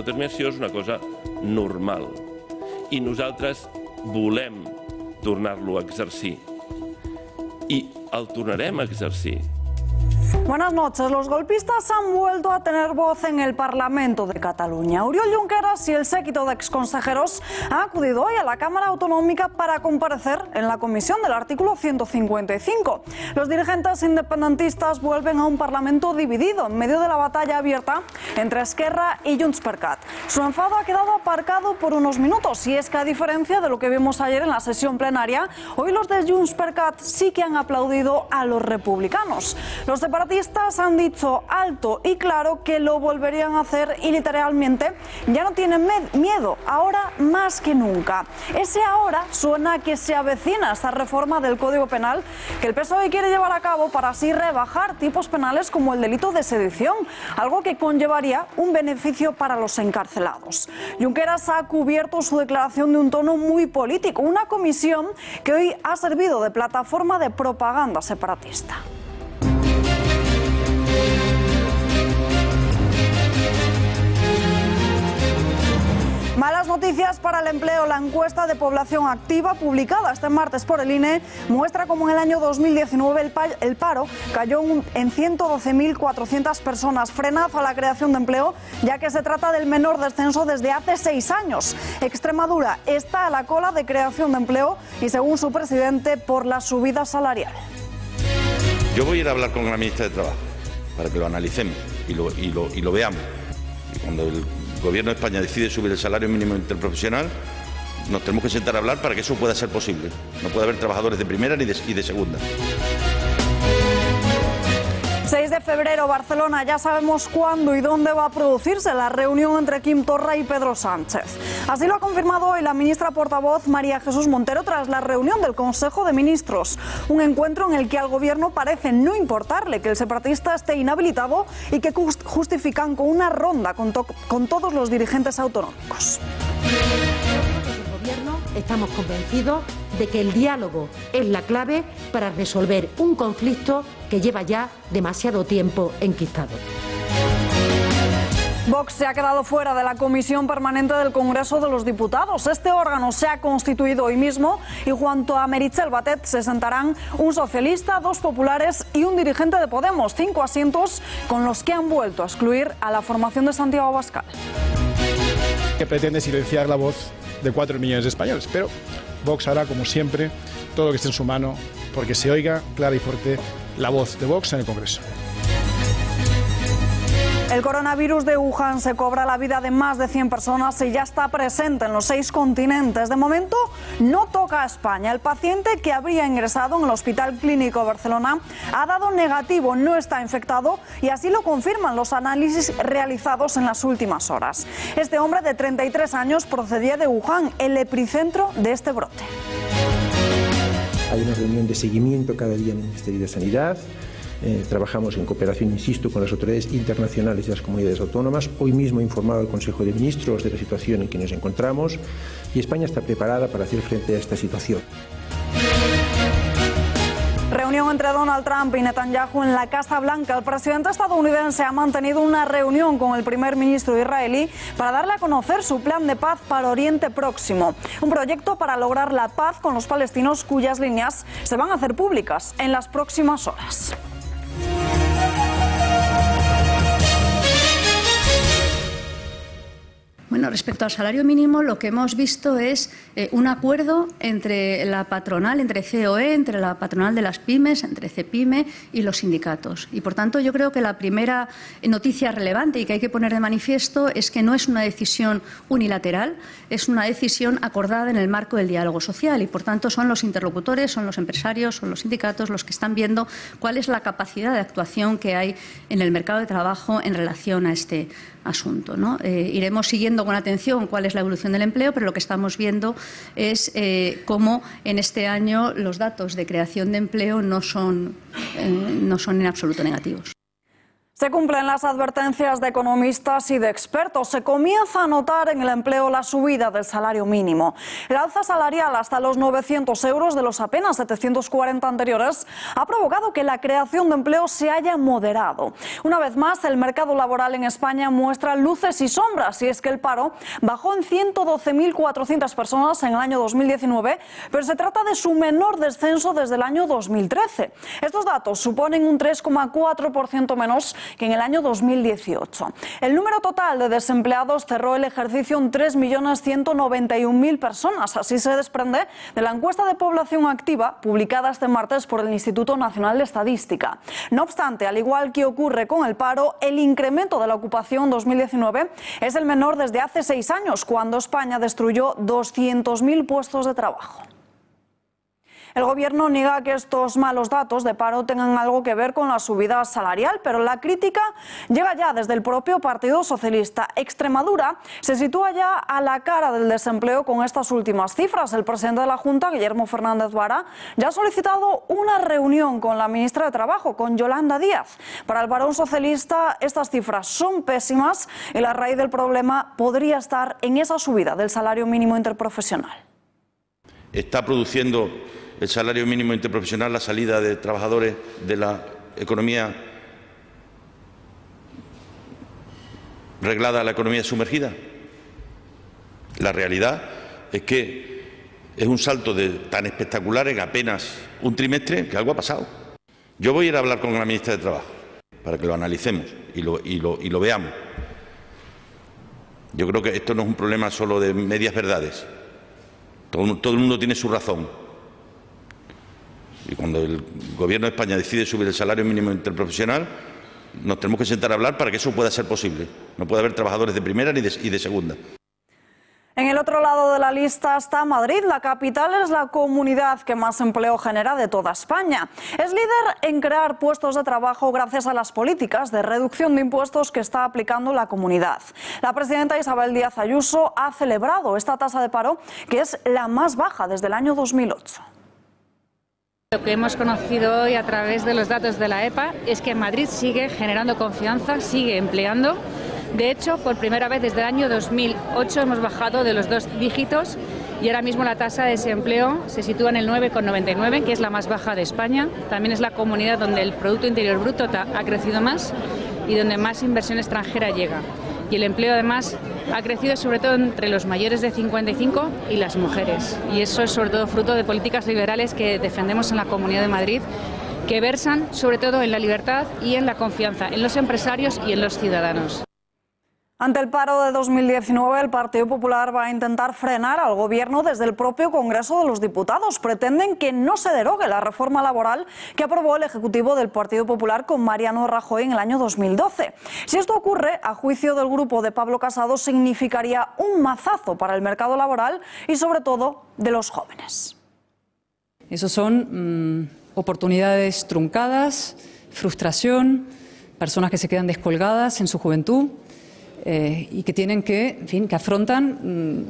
l'autodeterminació és una cosa normal i nosaltres volem tornar-lo a exercir i el tornarem a exercir. Buenas noches. Los golpistas han vuelto a tener voz en el Parlamento de Cataluña. Oriol Junqueras y el séquito de exconsejeros han acudido hoy a la Cámara Autonómica para comparecer en la comisión del artículo 155. Los dirigentes independentistas vuelven a un Parlamento dividido en medio de la batalla abierta entre Esquerra y Junts per Cat. Su enfado ha quedado aparcado por unos minutos y es que, a diferencia de lo que vimos ayer en la sesión plenaria, hoy los de Junts per Cat sí que han aplaudido a los republicanos. Los separatistas han dicho alto y claro que lo volverían a hacer y literalmente ya no tienen miedo, ahora más que nunca. Ese ahora suena a que se avecina esta reforma del Código Penal que el PSOE quiere llevar a cabo para así rebajar tipos penales como el delito de sedición, algo que conllevaría un beneficio para los encarcelados. Junqueras ha cubierto su declaración de un tono muy político, una comisión que hoy ha servido de plataforma de propaganda separatista. Malas noticias para el empleo. La encuesta de población activa publicada este martes por el INE muestra cómo en el año 2019 el paro cayó en 112.400 personas. Frenazo a la creación de empleo, ya que se trata del menor descenso desde hace 6 años. Extremadura está a la cola de creación de empleo y, según su presidente, por la subida salarial. Yo voy a ir a hablar con la ministra de Trabajo para que lo analicemos y lo veamos. Y cuando el Gobierno de España decide subir el salario mínimo interprofesional, nos tenemos que sentar a hablar para que eso pueda ser posible. No puede haber trabajadores de primera ni de segunda. 6 de febrero, Barcelona. Ya sabemos cuándo y dónde va a producirse la reunión entre Quim Torra y Pedro Sánchez. Así lo ha confirmado hoy la ministra portavoz María Jesús Montero tras la reunión del Consejo de Ministros. Un encuentro en el que al Gobierno parece no importarle que el separatista esté inhabilitado y que justifican con una ronda con todos los dirigentes autonómicos. El Gobierno estamos convencidos de que el diálogo es la clave para resolver un conflicto que lleva ya demasiado tiempo enquistado. Vox se ha quedado fuera de la Comisión Permanente del Congreso de los Diputados. Este órgano se ha constituido hoy mismo y junto a Meritxell Batet se sentarán un socialista, 2 populares y un dirigente de Podemos. 5 asientos con los que han vuelto a excluir a la formación de Santiago Abascal. Que pretende silenciar la voz de 4 millones de españoles, pero Vox hará, como siempre, todo lo que esté en su mano porque se oiga clara y fuerte la voz de Vox en el Congreso. El coronavirus de Wuhan se cobra la vida de más de 100 personas y ya está presente en los 6 continentes. De momento no toca a España. El paciente que habría ingresado en el Hospital Clínico de Barcelona ha dado negativo, no está infectado y así lo confirman los análisis realizados en las últimas horas. Este hombre de 33 años procedía de Wuhan, el epicentro de este brote. Hay una reunión de seguimiento cada día en el Ministerio de Sanidad. Trabajamos en cooperación, insisto, con las autoridades internacionales y las comunidades autónomas. Hoy mismo he informado al Consejo de Ministros de la situación en que nos encontramos y España está preparada para hacer frente a esta situación. Reunión entre Donald Trump y Netanyahu en la Casa Blanca. El presidente estadounidense ha mantenido una reunión con el primer ministro israelí para darle a conocer su plan de paz para Oriente Próximo. Un proyecto para lograr la paz con los palestinos cuyas líneas se van a hacer públicas en las próximas horas. Bueno, respecto al salario mínimo, lo que hemos visto es un acuerdo entre la patronal, entre COE, entre la patronal de las pymes, entre CEPIME y los sindicatos. Y, por tanto, yo creo que la primera noticia relevante y que hay que poner de manifiesto es que no es una decisión unilateral, es una decisión acordada en el marco del diálogo social y, por tanto, son los interlocutores, son los empresarios, son los sindicatos los que están viendo cuál es la capacidad de actuación que hay en el mercado de trabajo en relación a este asunto, ¿no? Iremos siguiendo con atención cuál es la evolución del empleo, pero lo que estamos viendo es cómo en este año los datos de creación de empleo no son en absoluto negativos. Se cumplen las advertencias de economistas y de expertos. Se comienza a notar en el empleo la subida del salario mínimo. El alza salarial hasta los 900 euros de los apenas 740 anteriores ha provocado que la creación de empleo se haya moderado. Una vez más, el mercado laboral en España muestra luces y sombras, y es que el paro bajó en 112.400 personas en el año 2019, pero se trata de su menor descenso desde el año 2013. Estos datos suponen un 3,4% menos que en el año 2018. El número total de desempleados cerró el ejercicio en 3.191.000 personas. Así se desprende de la encuesta de población activa publicada este martes por el Instituto Nacional de Estadística. No obstante, al igual que ocurre con el paro, el incremento de la ocupación en 2019 es el menor desde hace 6 años, cuando España destruyó 200.000 puestos de trabajo. El Gobierno niega que estos malos datos de paro tengan algo que ver con la subida salarial, pero la crítica llega ya desde el propio Partido Socialista. Extremadura se sitúa ya a la cara del desempleo con estas últimas cifras. El presidente de la Junta, Guillermo Fernández Vara, ya ha solicitado una reunión con la ministra de Trabajo, con Yolanda Díaz. Para el varón socialista, estas cifras son pésimas y la raíz del problema podría estar en esa subida del salario mínimo interprofesional. Está produciendo el salario mínimo interprofesional la salida de trabajadores de la economía reglada a la economía sumergida. La realidad es que es un salto tan espectacular en apenas un trimestre que algo ha pasado. Yo voy a ir a hablar con la ministra de Trabajo para que lo analicemos y lo veamos. Yo creo que esto no es un problema solo de medias verdades. Todo el mundo tiene su razón. Y cuando el Gobierno de España decide subir el salario mínimo interprofesional, nos tenemos que sentar a hablar para que eso pueda ser posible. No puede haber trabajadores de primera y de segunda. En el otro lado de la lista está Madrid. La capital es la comunidad que más empleo genera de toda España. Es líder en crear puestos de trabajo gracias a las políticas de reducción de impuestos que está aplicando la comunidad. La presidenta Isabel Díaz Ayuso ha celebrado esta tasa de paro, que es la más baja desde el año 2008. Lo que hemos conocido hoy a través de los datos de la EPA es que Madrid sigue generando confianza, sigue empleando. De hecho, por primera vez desde el año 2008 hemos bajado de los 2 dígitos y ahora mismo la tasa de desempleo se sitúa en el 9,99, que es la más baja de España. También es la comunidad donde el Producto Interior Bruto ha crecido más y donde más inversión extranjera llega. Y el empleo, además, ha crecido sobre todo entre los mayores de 55 y las mujeres. Y eso es sobre todo fruto de políticas liberales que defendemos en la Comunidad de Madrid, que versan sobre todo en la libertad y en la confianza en los empresarios y en los ciudadanos. Ante el paro de 2019, el Partido Popular va a intentar frenar al Gobierno desde el propio Congreso de los Diputados. Pretenden que no se derogue la reforma laboral que aprobó el Ejecutivo del Partido Popular con Mariano Rajoy en el año 2012. Si esto ocurre, a juicio del grupo de Pablo Casado, significaría un mazazo para el mercado laboral y sobre todo de los jóvenes. Esos son oportunidades truncadas, frustración, personas que se quedan descolgadas en su juventud. Y que tienen que afrontan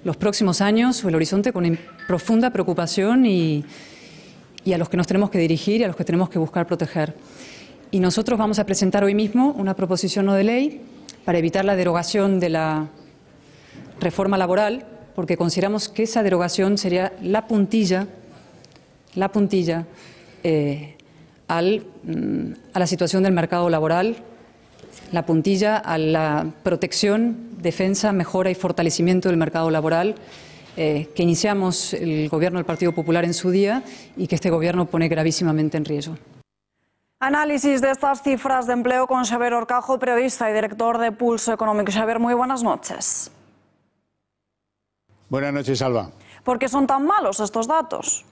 los próximos años o el horizonte con profunda preocupación y a los que nos tenemos que dirigir y a los que tenemos que buscar proteger. Y nosotros vamos a presentar hoy mismo una proposición no de ley para evitar la derogación de la reforma laboral, porque consideramos que esa derogación sería la puntilla a la situación del mercado laboral, la puntilla a la protección, defensa, mejora y fortalecimiento del mercado laboral que iniciamos el Gobierno del Partido Popular en su día y que este Gobierno pone gravísimamente en riesgo. Análisis de estas cifras de empleo con Xavier Orcajo, periodista y director de Pulso Económico. Xavier, muy buenas noches. Buenas noches, Alba. ¿Por qué son tan malos estos datos?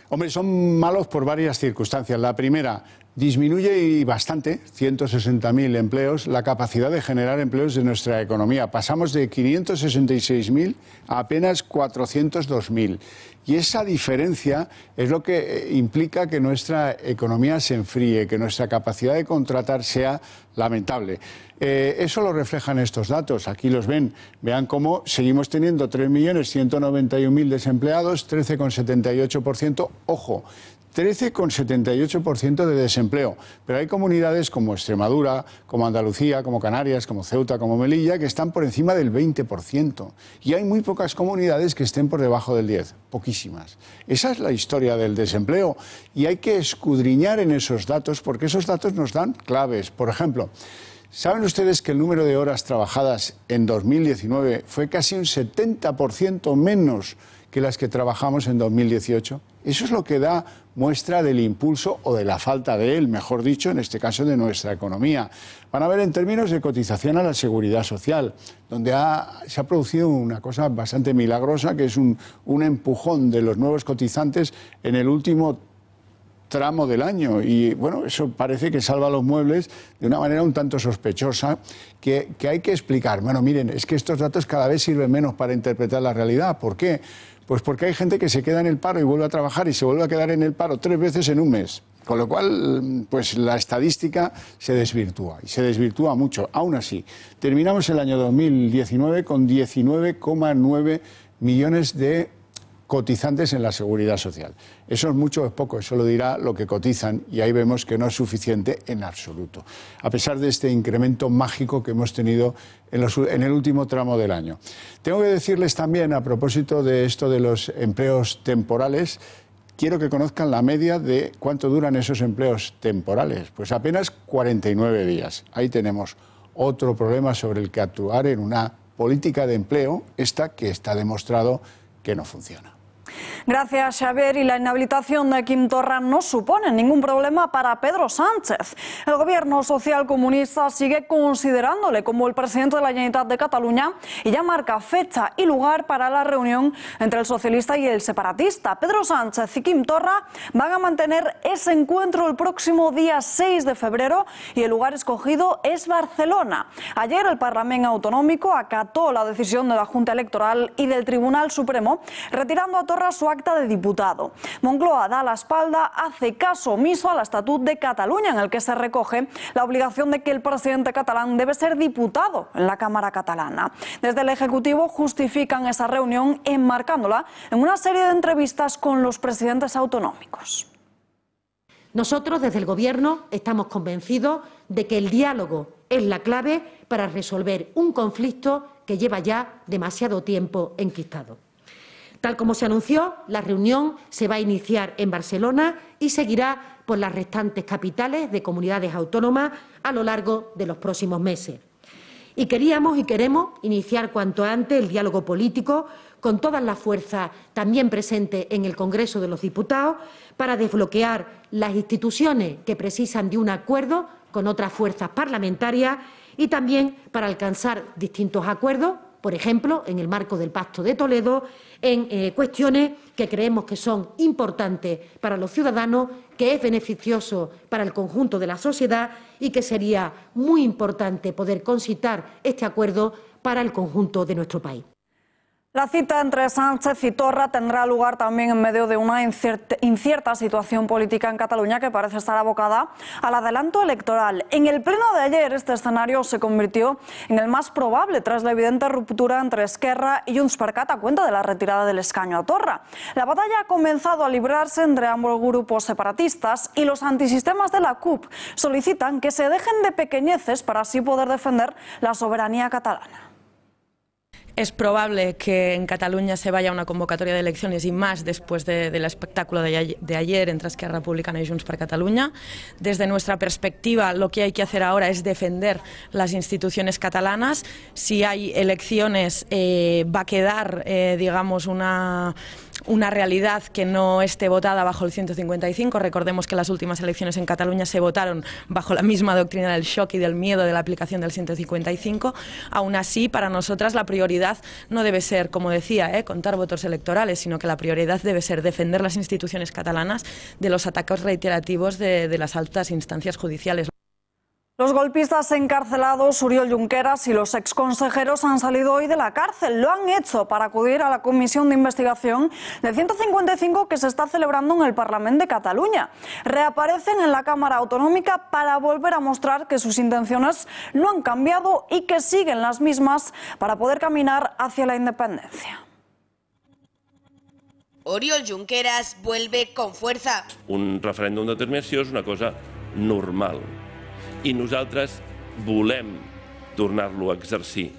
Hombre, son malos por varias circunstancias. La primera, disminuye y bastante, 160.000 empleos, la capacidad de generar empleos de nuestra economía. Pasamos de 566.000 a apenas 402.000. Y esa diferencia es lo que implica que nuestra economía se enfríe, que nuestra capacidad de contratar sea lamentable. Eso lo reflejan estos datos. Aquí los ven. Vean cómo seguimos teniendo 3.191.000 desempleados, 13,78%. Ojo, 13,78% de desempleo. Pero hay comunidades como Extremadura, como Andalucía, como Canarias, como Ceuta, como Melilla, que están por encima del 20%. Y hay muy pocas comunidades que estén por debajo del 10%, poquísimas. Esa es la historia del desempleo y hay que escudriñar en esos datos porque esos datos nos dan claves. Por ejemplo, ¿saben ustedes que el número de horas trabajadas en 2019 fue casi un 70% menos que las que trabajamos en 2018? Eso es lo que da muestra del impulso o de la falta de él, mejor dicho, en este caso de nuestra economía. Van a ver en términos de cotización a la Seguridad Social, donde se ha producido una cosa bastante milagrosa, que es un empujón de los nuevos cotizantes en el último tramo del año y bueno, eso parece que salva los muebles de una manera un tanto sospechosa que hay que explicar. Bueno, miren, es que estos datos cada vez sirven menos para interpretar la realidad. ¿Por qué? Pues porque hay gente que se queda en el paro y vuelve a trabajar y se vuelve a quedar en el paro 3 veces en un mes. Con lo cual, pues la estadística se desvirtúa y se desvirtúa mucho. Aún así, terminamos el año 2019 con 19,9 millones de cotizantes en la Seguridad Social. Eso es mucho o es poco, eso lo dirá lo que cotizan y ahí vemos que no es suficiente en absoluto, a pesar de este incremento mágico que hemos tenido en el último tramo del año. Tengo que decirles también, a propósito de esto de los empleos temporales, quiero que conozcan la media de cuánto duran esos empleos temporales. Pues apenas 49 días. Ahí tenemos otro problema sobre el que actuar en una política de empleo, esta que está demostrado que no funciona. Gracias, Xavier. Y la inhabilitación de Quim Torra no supone ningún problema para Pedro Sánchez. El gobierno socialcomunista sigue considerándole como el presidente de la Generalitat de Cataluña y ya marca fecha y lugar para la reunión entre el socialista y el separatista. Pedro Sánchez y Quim Torra van a mantener ese encuentro el próximo día 6 de febrero y el lugar escogido es Barcelona. Ayer el Parlamento Autonómico acató la decisión de la Junta Electoral y del Tribunal Supremo, retirando a Torra su acta de diputado. Moncloa da la espalda, hace caso omiso al Estatut de Cataluña, en el que se recoge la obligación de que el presidente catalán debe ser diputado en la Cámara catalana. Desde el Ejecutivo justifican esa reunión enmarcándola en una serie de entrevistas con los presidentes autonómicos. Nosotros, desde el Gobierno, estamos convencidos de que el diálogo es la clave para resolver un conflicto que lleva ya demasiado tiempo enquistado. Tal como se anunció, la reunión se va a iniciar en Barcelona y seguirá por las restantes capitales de comunidades autónomas a lo largo de los próximos meses. Y queríamos y queremos iniciar cuanto antes el diálogo político con todas las fuerzas también presentes en el Congreso de los Diputados para desbloquear las instituciones que precisan de un acuerdo con otras fuerzas parlamentarias y también para alcanzar distintos acuerdos, por ejemplo, en el marco del Pacto de Toledo, en cuestiones que creemos que son importantes para los ciudadanos, que es beneficioso para el conjunto de la sociedad y que sería muy importante poder concitar este acuerdo para el conjunto de nuestro país. La cita entre Sánchez y Torra tendrá lugar también en medio de una incierta situación política en Cataluña que parece estar abocada al adelanto electoral. En el pleno de ayer este escenario se convirtió en el más probable tras la evidente ruptura entre Esquerra y Junts per Cat a cuenta de la retirada del escaño a Torra. La batalla ha comenzado a librarse entre ambos grupos separatistas y los antisistemas de la CUP solicitan que se dejen de pequeñeces para así poder defender la soberanía catalana. Es probable que en Cataluña se vaya a una convocatoria de elecciones y más después del espectáculo de ayer entre Esquerra Republicana y Junts per Catalunya. Desde nuestra perspectiva, lo que hay que hacer ahora es defender las instituciones catalanas. Si hay elecciones, va a quedar, digamos, una realidad que no esté votada bajo el 155. Recordemos que las últimas elecciones en Cataluña se votaron bajo la misma doctrina del shock y del miedo de la aplicación del 155. Aún así, para nosotras la prioridad no debe ser, como decía, contar votos electorales, sino que la prioridad debe ser defender las instituciones catalanas de los ataques reiterativos de las altas instancias judiciales. Los golpistas encarcelados, Oriol Junqueras y los exconsejeros han salido hoy de la cárcel. Lo han hecho para acudir a la comisión de investigación del 155 que se está celebrando en el Parlamento de Cataluña. Reaparecen en la Cámara Autonómica para volver a mostrar que sus intenciones no han cambiado y que siguen las mismas para poder caminar hacia la independencia. Oriol Junqueras vuelve con fuerza. Un referèndum d'autodeterminació és una cosa normal i nosaltres volem tornar-lo a exercir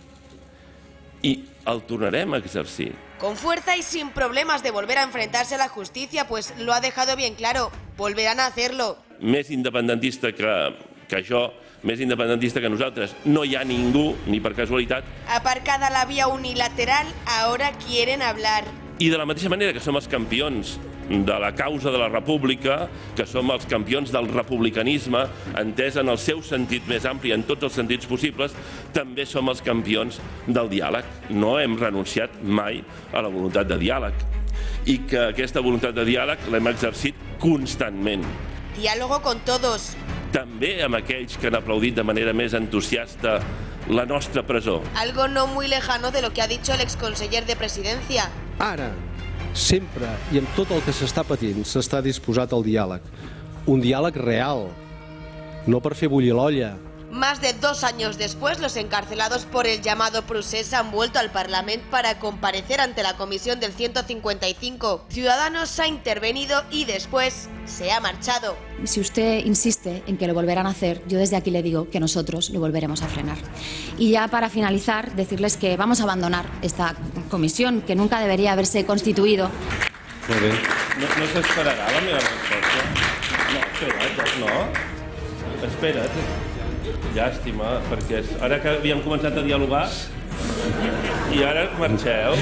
i el tornarem a exercir. Con fuerza y sin problemas de volver a enfrentarse a la justicia, pues lo ha dejado bien claro, volverán a hacerlo. Més independentista que jo, més independentista que nosaltres, no hi ha ningú, ni per casualitat. Aparcada la vía unilateral, ahora quieren hablar. I de la mateixa manera que som els campions de la causa de la república, que som els campions del republicanisme, entès en el seu sentit més ampli, en tots els sentits possibles, també som els campions del diàleg. No hem renunciat mai a la voluntat de diàleg. I que aquesta voluntat de diàleg l'hem exercit constantment. Diálogo con todos. També amb aquells que han aplaudit de manera més entusiasta la nostra presó. Algo no muy lejano de lo que ha dicho el exconseller de Presidencia. Ara, sempre i amb tot el que s'està patint, s'està disposat al diàleg. Un diàleg real, no per fer bullir l'olla. Más de 2 años después, los encarcelados por el llamado procés han vuelto al Parlamento para comparecer ante la comisión del 155. Ciudadanos ha intervenido y después se ha marchado. Si usted insiste en que lo volverán a hacer, yo desde aquí le digo que nosotros lo volveremos a frenar. Y ya para finalizar, decirles que vamos a abandonar esta comisión, que nunca debería haberse constituido. Molt bé. No s'esperarà la meva resposta? No, espera't, no. Espera't. Llàstima, perquè ara que havíem començat a dialogar i ara marxeu.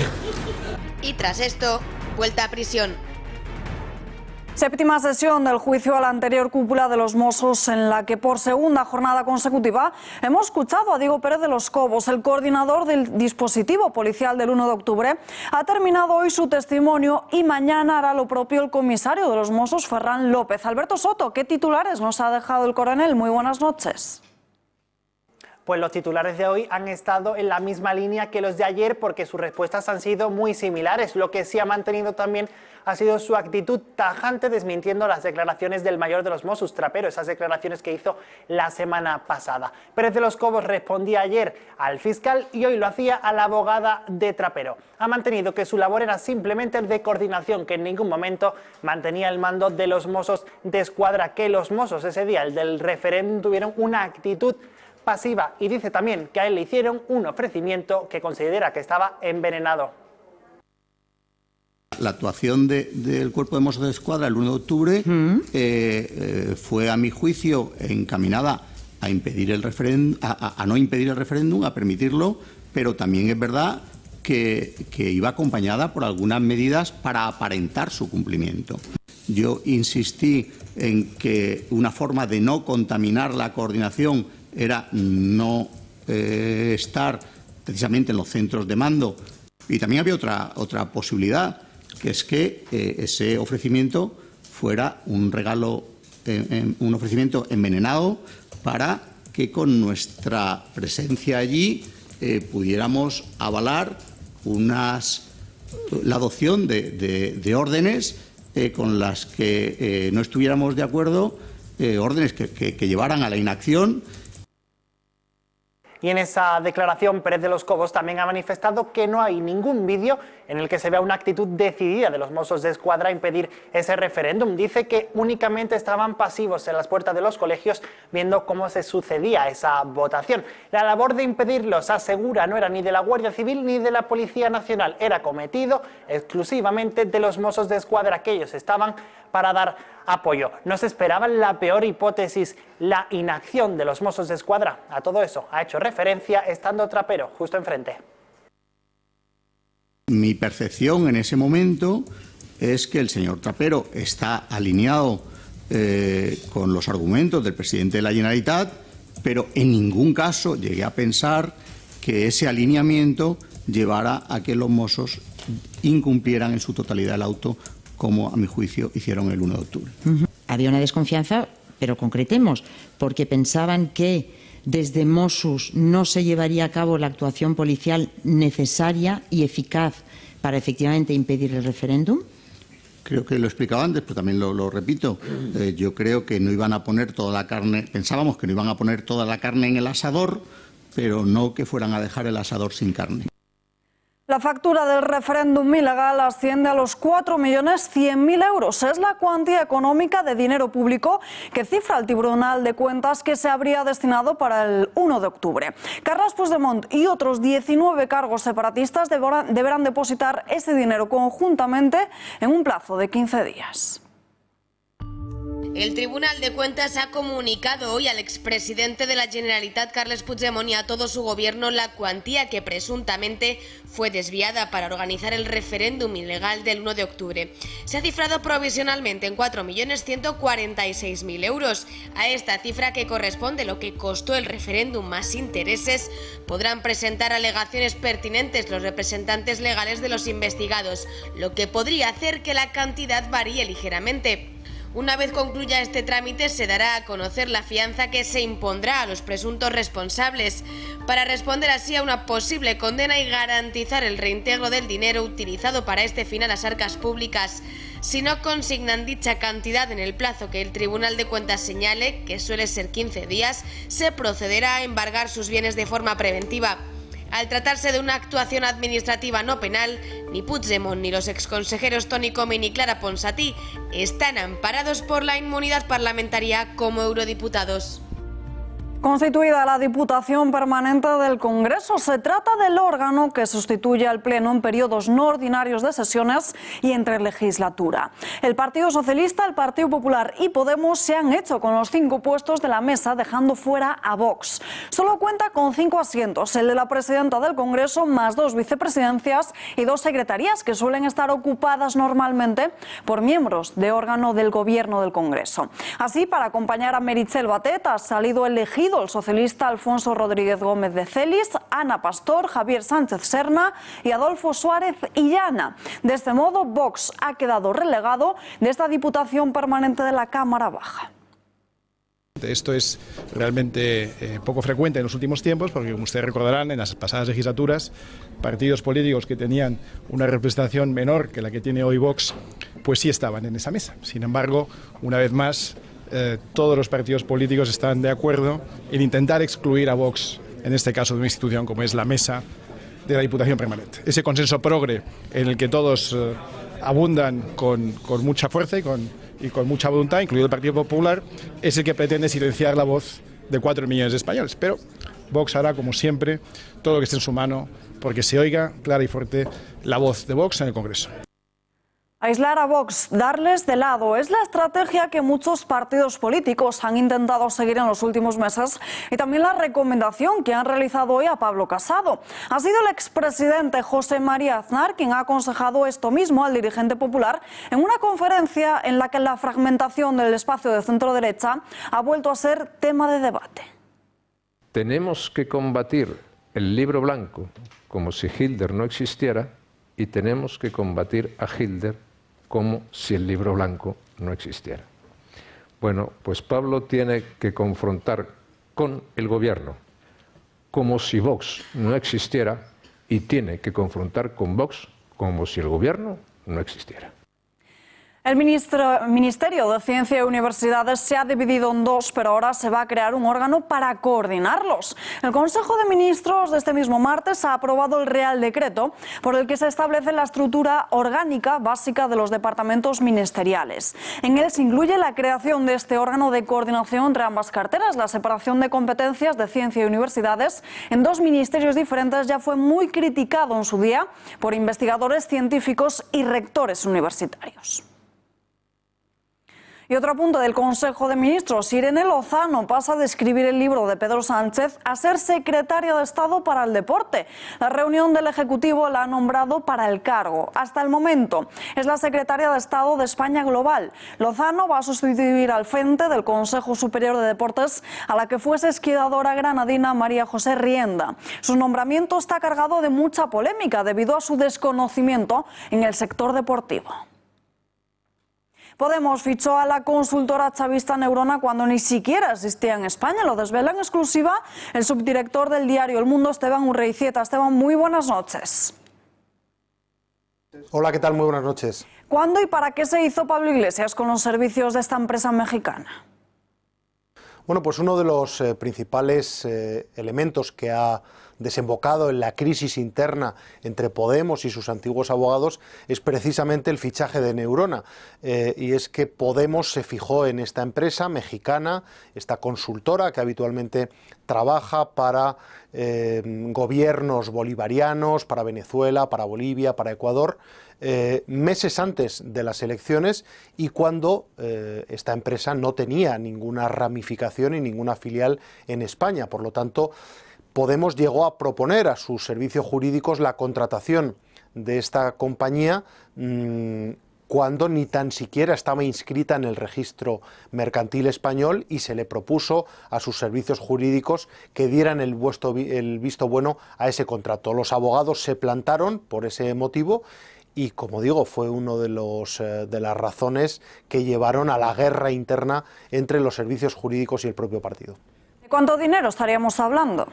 Y tras esto, vuelta a prisión. Séptima sesión del juicio a la anterior cúpula de los Mossos, en la que por segunda jornada consecutiva hemos escuchado a Diego Pérez de los Cobos, el coordinador del dispositivo policial del 1 de octubre. Ha terminado hoy su testimonio y mañana hará lo propio el comisario de los Mossos, Ferran López. Alberto Soto, ¿qué titulares nos ha dejado el coronel? Muy buenas noches. Pues los titulares de hoy han estado en la misma línea que los de ayer, porque sus respuestas han sido muy similares. Lo que sí ha mantenido también ha sido su actitud tajante, desmintiendo las declaraciones del mayor de los Mossos, Trapero, esas declaraciones que hizo la semana pasada. Pérez de los Cobos respondía ayer al fiscal y hoy lo hacía a la abogada de Trapero. Ha mantenido que su labor era simplemente el de coordinación, que en ningún momento mantenía el mando de los Mossos de Escuadra, que los Mossos ese día, el del referéndum, tuvieron una actitud pasiva, y dice también que a él le hicieron un ofrecimiento que considera que estaba envenenado. La actuación del Cuerpo de Mossos de Escuadra el 1 de octubre fue, a mi juicio, encaminada a impedir el a no impedir el referéndum, a permitirlo, pero también es verdad que iba acompañada por algunas medidas para aparentar su cumplimiento. Yo insistí en que una forma de no contaminar la coordinación era no estar precisamente en los centros de mando. Y también había otra posibilidad, que es que ese ofrecimiento fuera un regalo, un ofrecimiento envenenado, para que con nuestra presencia allí pudiéramos avalar la adopción de órdenes con las que no estuviéramos de acuerdo, órdenes que llevaran a la inacción. Y en esa declaración, Pérez de los Cobos también ha manifestado que no hay ningún vídeo en el que se vea una actitud decidida de los Mossos de Escuadra a impedir ese referéndum. Dice que únicamente estaban pasivos en las puertas de los colegios viendo cómo se sucedía esa votación. La labor de impedirlos, asegura, no era ni de la Guardia Civil ni de la Policía Nacional, era cometido exclusivamente de los Mossos de Escuadra, que ellos estaban para dar apoyo. No se esperaba la peor hipótesis, la inacción de los Mossos de Escuadra. A todo eso ha hecho referencia estando Trapero justo enfrente. Mi percepción en ese momento es que el señor Trapero está alineado con los argumentos del presidente de la Generalitat, pero en ningún caso llegué a pensar que ese alineamiento llevara a que los Mossos incumplieran en su totalidad el auto, como a mi juicio hicieron el 1 de octubre. Había una desconfianza, pero concretemos, porque pensaban que desde Mossos no se llevaría a cabo la actuación policial necesaria y eficaz para efectivamente impedir el referéndum. Creo que lo explicaba antes, pero también lo repito. Yo creo que no iban a poner toda la carne, pensábamos que no iban a poner toda la carne en el asador, pero no que fueran a dejar el asador sin carne. La factura del referéndum ilegal asciende a los 4.100.000 euros. Es la cuantía económica de dinero público que cifra el Tribunal de Cuentas que se habría destinado para el 1 de octubre. Carles Puigdemont y otros 19 cargos separatistas deberán depositar ese dinero conjuntamente en un plazo de 15 días. El Tribunal de Cuentas ha comunicado hoy al expresidente de la Generalitat, Carles Puigdemont, y a todo su gobierno la cuantía que presuntamente fue desviada para organizar el referéndum ilegal del 1 de octubre. Se ha cifrado provisionalmente en 4.146.000 euros. A esta cifra, que corresponde lo que costó el referéndum más intereses, podrán presentar alegaciones pertinentes los representantes legales de los investigados, lo que podría hacer que la cantidad varíe ligeramente. Una vez concluya este trámite, se dará a conocer la fianza que se impondrá a los presuntos responsables, para responder así a una posible condena y garantizar el reintegro del dinero utilizado para este fin a las arcas públicas. Si no consignan dicha cantidad en el plazo que el Tribunal de Cuentas señale, que suele ser 15 días, se procederá a embargar sus bienes de forma preventiva. Al tratarse de una actuación administrativa no penal, ni Puigdemont ni los exconsejeros Toni Comín y Clara Ponsatí están amparados por la inmunidad parlamentaria como eurodiputados. Constituida la Diputación Permanente del Congreso, se trata del órgano que sustituye al Pleno en periodos no ordinarios de sesiones y entre legislatura. El Partido Socialista, el Partido Popular y Podemos se han hecho con los 5 puestos de la mesa, dejando fuera a Vox. Solo cuenta con 5 asientos, el de la presidenta del Congreso, más 2 vicepresidencias y 2 secretarías que suelen estar ocupadas normalmente por miembros de órgano del Gobierno del Congreso. Así, para acompañar a Meritxell Batet, ha salido elegido el socialista Alfonso Rodríguez Gómez de Celis, Ana Pastor, Javier Sánchez Serna y Adolfo Suárez Illana. De este modo, Vox ha quedado relegado de esta Diputación Permanente de la Cámara Baja. Esto es realmente poco frecuente en los últimos tiempos, porque, como ustedes recordarán, en las pasadas legislaturas, partidos políticos que tenían una representación menor que la que tiene hoy Vox, pues sí estaban en esa mesa. Sin embargo, una vez más, todos los partidos políticos están de acuerdo en intentar excluir a Vox, en este caso de una institución como es la mesa de la Diputación Permanente. Ese consenso progre en el que todos abundan con mucha fuerza y con mucha voluntad, incluido el Partido Popular, es el que pretende silenciar la voz de 4 millones de españoles. Pero Vox hará, como siempre, todo lo que esté en su mano porque se oiga clara y fuerte la voz de Vox en el Congreso. Aislar a Vox, darles de lado, es la estrategia que muchos partidos políticos han intentado seguir en los últimos meses y también la recomendación que han realizado hoy a Pablo Casado. Ha sido el expresidente José María Aznar quien ha aconsejado esto mismo al dirigente popular en una conferencia en la que la fragmentación del espacio de centro-derecha ha vuelto a ser tema de debate. Tenemos que combatir el libro blanco como si Hitler no existiera y tenemos que combatir a Hitler como si el libro blanco no existiera. Bueno, pues Pablo tiene que confrontar con el gobierno como si Vox no existiera y tiene que confrontar con Vox como si el gobierno no existiera. El Ministerio de Ciencia y Universidades se ha dividido en 2, pero ahora se va a crear un órgano para coordinarlos. El Consejo de Ministros de este mismo martes ha aprobado el Real Decreto por el que se establece la estructura orgánica básica de los departamentos ministeriales. En él se incluye la creación de este órgano de coordinación entre ambas carteras. La separación de competencias de ciencia y universidades en 2 ministerios diferentes ya fue muy criticado en su día por investigadores científicos y rectores universitarios. Y otro punto del Consejo de Ministros, Irene Lozano pasa de escribir el libro de Pedro Sánchez a ser secretaria de Estado para el Deporte. La reunión del Ejecutivo la ha nombrado para el cargo. Hasta el momento es la secretaria de Estado de España Global. Lozano va a sustituir al frente del Consejo Superior de Deportes a la que fuese esquiadora granadina María José Rienda. Su nombramiento está cargado de mucha polémica debido a su desconocimiento en el sector deportivo. Podemos fichó a la consultora chavista Neurona cuando ni siquiera existía en España. Lo desvela en exclusiva el subdirector del diario El Mundo, Esteban Urreicieta. Esteban, muy buenas noches. Hola, ¿qué tal? Muy buenas noches. ¿Cuándo y para qué se hizo Pablo Iglesias con los servicios de esta empresa mexicana? Bueno, pues uno de los principales elementos que ha desembocado en la crisis interna entre Podemos y sus antiguos abogados es precisamente el fichaje de Neurona. Y es que Podemos se fijó en esta empresa mexicana, esta consultora que habitualmente trabaja para gobiernos bolivarianos, para Venezuela, para Bolivia, para Ecuador, meses antes de las elecciones y cuando esta empresa no tenía ninguna ramificación y ninguna filial en España. Por lo tanto, Podemos llegó a proponer a sus servicios jurídicos la contratación de esta compañía cuando ni tan siquiera estaba inscrita en el registro mercantil español, y se le propuso a sus servicios jurídicos que dieran el visto bueno a ese contrato. Los abogados se plantaron por ese motivo y, como digo, fue uno de las razones que llevaron a la guerra interna entre los servicios jurídicos y el propio partido. ¿De cuánto dinero estaríamos hablando?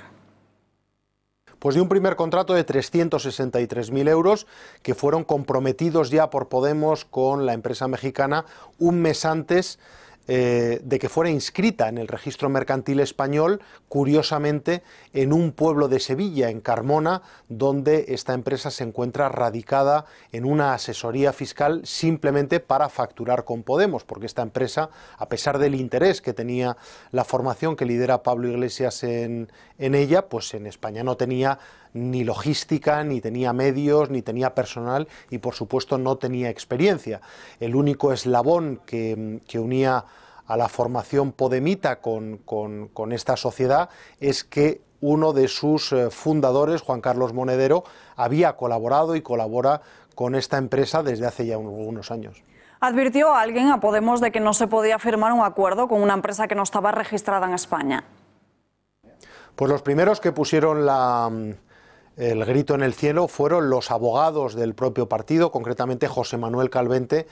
Pues de un primer contrato de 363.000 euros que fueron comprometidos ya por Podemos con la empresa mexicana un mes antes de que fuera inscrita en el registro mercantil español, curiosamente en un pueblo de Sevilla, en Carmona, donde esta empresa se encuentra radicada en una asesoría fiscal simplemente para facturar con Podemos, porque esta empresa, a pesar del interés que tenía la formación que lidera Pablo Iglesias en ella, pues en España no tenía ni logística, ni tenía medios, ni tenía personal y, por supuesto, no tenía experiencia. El único eslabón que unía a la formación podemita con esta sociedad es que uno de sus fundadores, Juan Carlos Monedero, había colaborado y colabora con esta empresa desde hace ya unos años. ¿Advirtió a alguien, a Podemos, de que no se podía firmar un acuerdo con una empresa que no estaba registrada en España? Pues los primeros que pusieron el grito en el cielo fueron los abogados del propio partido, concretamente José Manuel Calvente,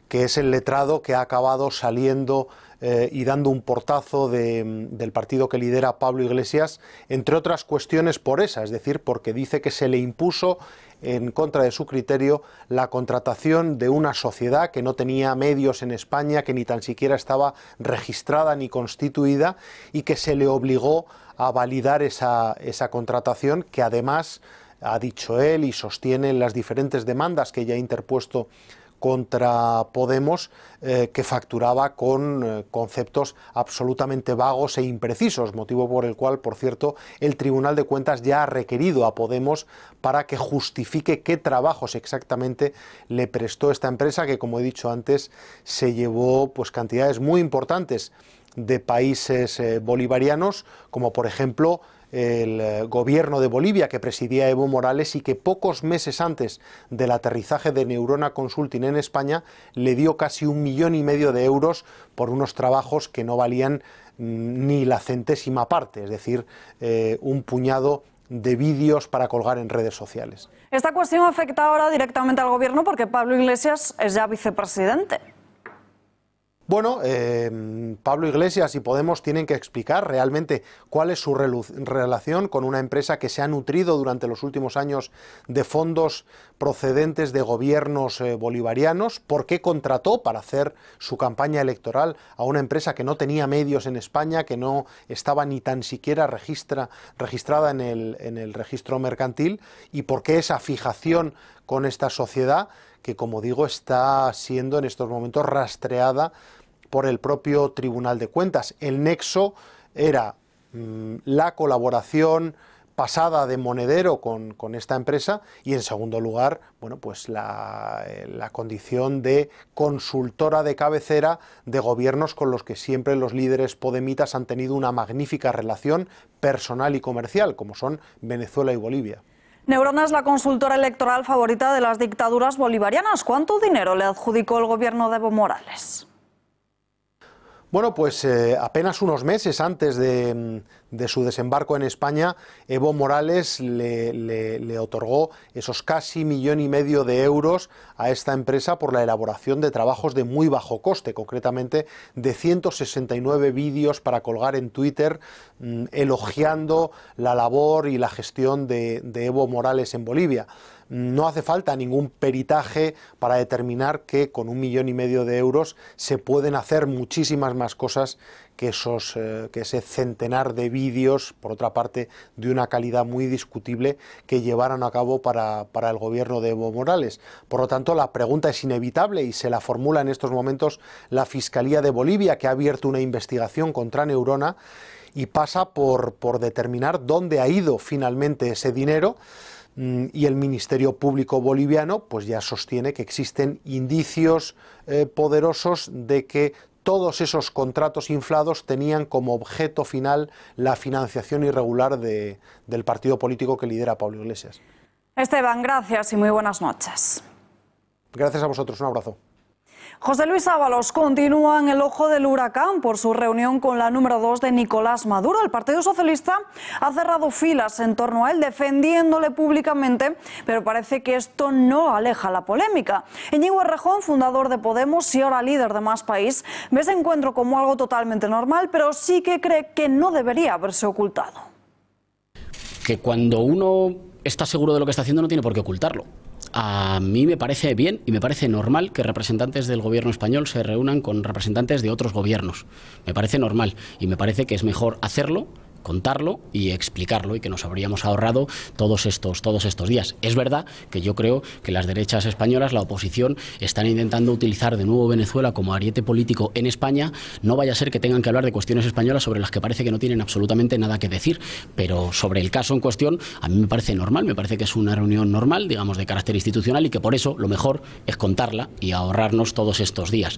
que es el letrado que ha acabado saliendo y dando un portazo del partido que lidera Pablo Iglesias, entre otras cuestiones por esa, es decir, porque dice que se le impuso en contra de su criterio la contratación de una sociedad que no tenía medios en España, que ni tan siquiera estaba registrada ni constituida, y que se le obligó a validar esa contratación, que además, ha dicho él y sostiene en las diferentes demandas que ya ha interpuesto contra Podemos, que facturaba con conceptos absolutamente vagos e imprecisos, motivo por el cual, por cierto, el Tribunal de Cuentas ya ha requerido a Podemos para que justifique qué trabajos exactamente le prestó esta empresa, que, como he dicho antes, se llevó pues cantidades muy importantes de países bolivarianos, como por ejemplo el gobierno de Bolivia, que presidía Evo Morales y que pocos meses antes del aterrizaje de Neurona Consulting en España le dio casi 1,5 millones de euros por unos trabajos que no valían ni la centésima parte, es decir, un puñado de vídeos para colgar en redes sociales. Esta cuestión afecta ahora directamente al gobierno porque Pablo Iglesias es ya vicepresidente. Bueno, Pablo Iglesias y Podemos tienen que explicar realmente cuál es su relación con una empresa que se ha nutrido durante los últimos años de fondos procedentes de gobiernos bolivarianos, por qué contrató para hacer su campaña electoral a una empresa que no tenía medios en España, que no estaba ni tan siquiera registrada en el registro mercantil, y por qué esa fijación con esta sociedad que, como digo, está siendo en estos momentos rastreada por el propio Tribunal de Cuentas. El nexo era la colaboración pasada de Monedero con esta empresa y, en segundo lugar, bueno, pues la condición de consultora de cabecera de gobiernos con los que siempre los líderes podemitas han tenido una magnífica relación personal y comercial, como son Venezuela y Bolivia. Neurona es la consultora electoral favorita de las dictaduras bolivarianas. ¿Cuánto dinero le adjudicó el gobierno de Evo Morales? Bueno, pues apenas unos meses antes de su desembarco en España, Evo Morales le otorgó esos casi 1,5 millones de euros a esta empresa por la elaboración de trabajos de muy bajo coste, concretamente de 169 vídeos para colgar en Twitter, elogiando la labor y la gestión de Evo Morales en Bolivia. no hace falta ningún peritaje para determinar que con 1,5 millones de euros se pueden hacer muchísimas más cosas que ese centenar de vídeos, por otra parte, de una calidad muy discutible, que llevaron a cabo para el gobierno de Evo Morales. Por lo tanto, la pregunta es inevitable y se la formula en estos momentos la Fiscalía de Bolivia, que ha abierto una investigación contra Neurona, y pasa por determinar dónde ha ido finalmente ese dinero. Y el Ministerio Público boliviano pues ya sostiene que existen indicios poderosos de que todos esos contratos inflados tenían como objeto final la financiación irregular del partido político que lidera Pablo Iglesias. Esteban, gracias y muy buenas noches. Gracias a vosotros, un abrazo. José Luis Ábalos continúa en el ojo del huracán por su reunión con la número 2 de Nicolás Maduro. El Partido Socialista ha cerrado filas en torno a él, defendiéndole públicamente, pero parece que esto no aleja la polémica. Íñigo Errejón, fundador de Podemos y ahora líder de Más País, ve ese encuentro como algo totalmente normal, pero sí que cree que no debería haberse ocultado. Que cuando uno está seguro de lo que está haciendo no tiene por qué ocultarlo. A mí me parece bien y me parece normal que representantes del gobierno español se reúnan con representantes de otros gobiernos. Me parece normal y me parece que es mejor hacerlo, contarlo y explicarlo, y que nos habríamos ahorrado todos estos días. Es verdad que yo creo que las derechas españolas, la oposición, están intentando utilizar de nuevo Venezuela como ariete político en España. No vaya a ser que tengan que hablar de cuestiones españolas sobre las que parece que no tienen absolutamente nada que decir, pero sobre el caso en cuestión a mí me parece normal, me parece que es una reunión normal, digamos, de carácter institucional, y que por eso lo mejor es contarla y ahorrarnos todos estos días.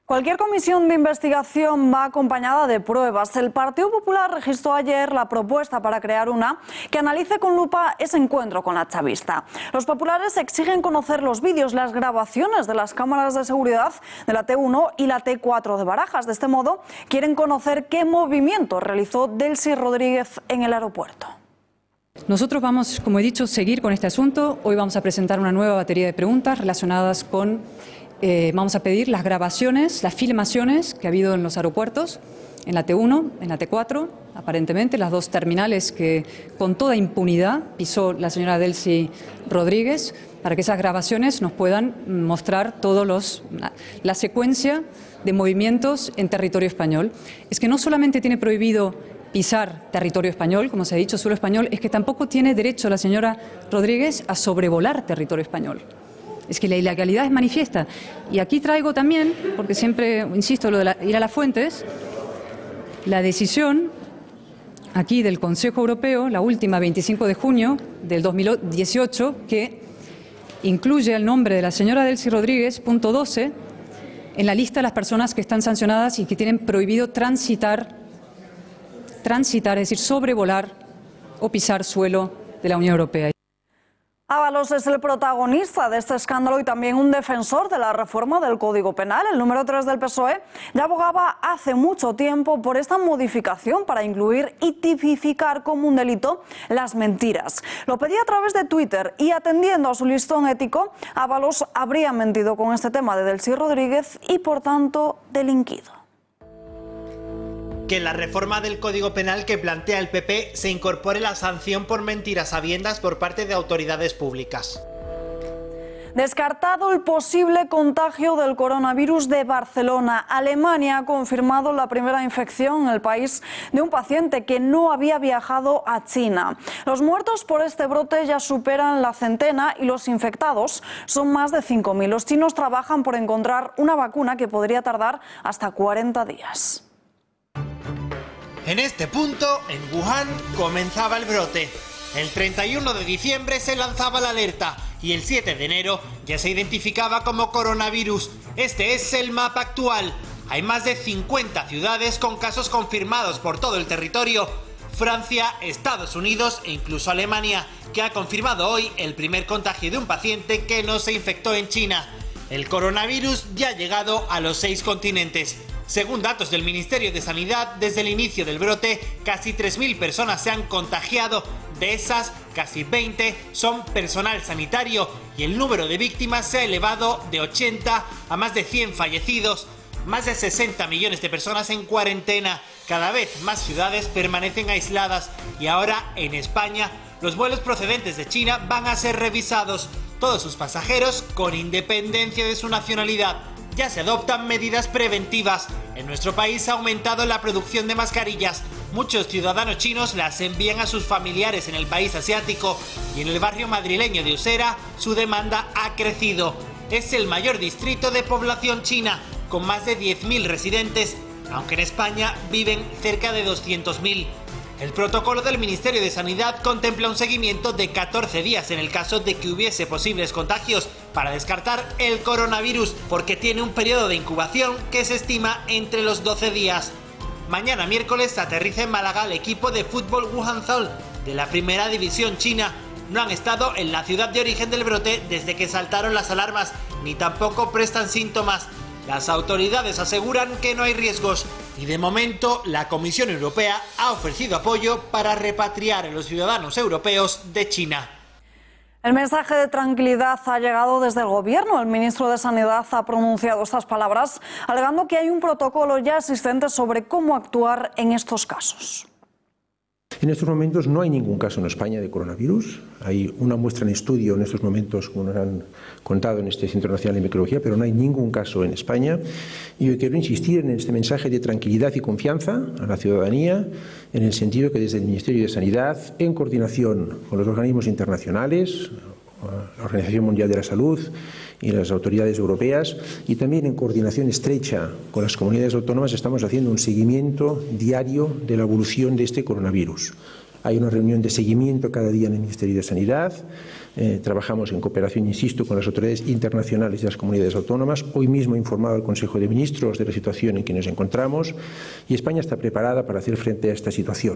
Cualquier comisión de investigación va acompañada de pruebas. El Partido Popular registró ayer la propuesta para crear una que analice con lupa ese encuentro con la chavista. Los populares exigen conocer los vídeos, las grabaciones de las cámaras de seguridad de la T1 y la T4 de Barajas. De este modo, quieren conocer qué movimiento realizó Delcy Rodríguez en el aeropuerto. Nosotros vamos, como he dicho, seguir con este asunto. Hoy vamos a presentar una nueva batería de preguntas relacionadas con... vamos a pedir las grabaciones, las filmaciones que ha habido en los aeropuertos, en la T1, en la T4, aparentemente, las dos terminales que con toda impunidad pisó la señora Delcy Rodríguez, para que esas grabaciones nos puedan mostrar la secuencia de movimientos en territorio español. Es que no solamente tiene prohibido pisar territorio español, como se ha dicho, suelo español, es que tampoco tiene derecho la señora Rodríguez a sobrevolar territorio español. Es que la ilegalidad es manifiesta. Y aquí traigo también, porque siempre insisto, lo de ir a las fuentes, la decisión aquí del Consejo Europeo, la última, 25 de junio del 2018, que incluye el nombre de la señora Delcy Rodríguez, punto 12, en la lista de las personas que están sancionadas y que tienen prohibido transitar, es decir, sobrevolar o pisar suelo de la Unión Europea. Ábalos es el protagonista de este escándalo y también un defensor de la reforma del Código Penal. El número 3 del PSOE ya abogaba hace mucho tiempo por esta modificación para incluir y tipificar como un delito las mentiras. Lo pedía a través de Twitter y, atendiendo a su listón ético, Ábalos habría mentido con este tema de Delcy Rodríguez y, por tanto, delinquido. Que en la reforma del Código Penal que plantea el PP se incorpore la sanción por mentiras sabiendas por parte de autoridades públicas. Descartado el posible contagio del coronavirus de Barcelona. Alemania ha confirmado la primera infección en el país de un paciente que no había viajado a China. Los muertos por este brote ya superan la centena y los infectados son más de 5.000. Los chinos trabajan por encontrar una vacuna que podría tardar hasta 40 días. En este punto, en Wuhan, comenzaba el brote. El 31 de diciembre se lanzaba la alerta y el 7 de enero ya se identificaba como coronavirus. Este es el mapa actual. Hay más de 50 ciudades con casos confirmados por todo el territorio. Francia, Estados Unidos e incluso Alemania, que ha confirmado hoy el primer contagio de un paciente que no se infectó en China. El coronavirus ya ha llegado a los 6 continentes. Según datos del Ministerio de Sanidad, desde el inicio del brote, casi 3.000 personas se han contagiado. De esas, casi 20 son personal sanitario y el número de víctimas se ha elevado de 80 a más de 100 fallecidos. Más de 60 millones de personas en cuarentena. Cada vez más ciudades permanecen aisladas y ahora en España los vuelos procedentes de China van a ser revisados, todos sus pasajeros con independencia de su nacionalidad. Ya se adoptan medidas preventivas. En nuestro país ha aumentado la producción de mascarillas. Muchos ciudadanos chinos las envían a sus familiares en el país asiático y en el barrio madrileño de Usera su demanda ha crecido. Es el mayor distrito de población china, con más de 10.000 residentes, aunque en España viven cerca de 200.000. El protocolo del Ministerio de Sanidad contempla un seguimiento de 14 días en el caso de que hubiese posibles contagios para descartar el coronavirus, porque tiene un periodo de incubación que se estima entre los 12 días. Mañana miércoles aterriza en Málaga el equipo de fútbol Guangzhou de la primera división china. No han estado en la ciudad de origen del brote desde que saltaron las alarmas, ni tampoco prestan síntomas. Las autoridades aseguran que no hay riesgos y de momento la Comisión Europea ha ofrecido apoyo para repatriar a los ciudadanos europeos de China. El mensaje de tranquilidad ha llegado desde el Gobierno. El ministro de Sanidad ha pronunciado estas palabras, alegando que hay un protocolo ya existente sobre cómo actuar en estos casos. En estos momentos no hay ningún caso en España de coronavirus. Hay una muestra en estudio en estos momentos, como nos han contado en este Centro Nacional de Microbiología, pero no hay ningún caso en España. Y yo quiero insistir en este mensaje de tranquilidad y confianza a la ciudadanía, en el sentido que desde el Ministerio de Sanidad, en coordinación con los organismos internacionales, la Organización Mundial de la Salud y las autoridades europeas, y también en coordinación estrecha con las comunidades autónomas, estamos haciendo un seguimiento diario de la evolución de este coronavirus. Hay una reunión de seguimiento cada día en el Ministerio de Sanidad. Trabajamos en cooperación, insisto, con las autoridades internacionales y las comunidades autónomas. Hoy mismo he informado al Consejo de Ministros de la situación en que nos encontramos y España está preparada para hacer frente a esta situación.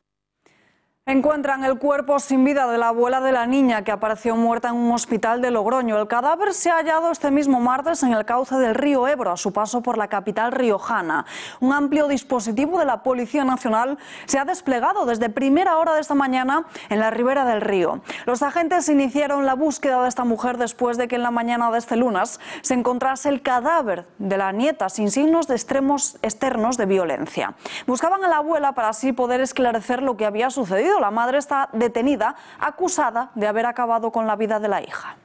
Encuentran el cuerpo sin vida de la abuela de la niña que apareció muerta en un hospital de Logroño. El cadáver se ha hallado este mismo martes en el cauce del río Ebro, a su paso por la capital riojana. Un amplio dispositivo de la Policía Nacional se ha desplegado desde primera hora de esta mañana en la ribera del río. Los agentes iniciaron la búsqueda de esta mujer después de que en la mañana de este lunes se encontrase el cadáver de la nieta sin signos de externos de violencia. Buscaban a la abuela para así poder esclarecer lo que había sucedido. La madre está detenida, acusada de haber acabado con la vida de la hija.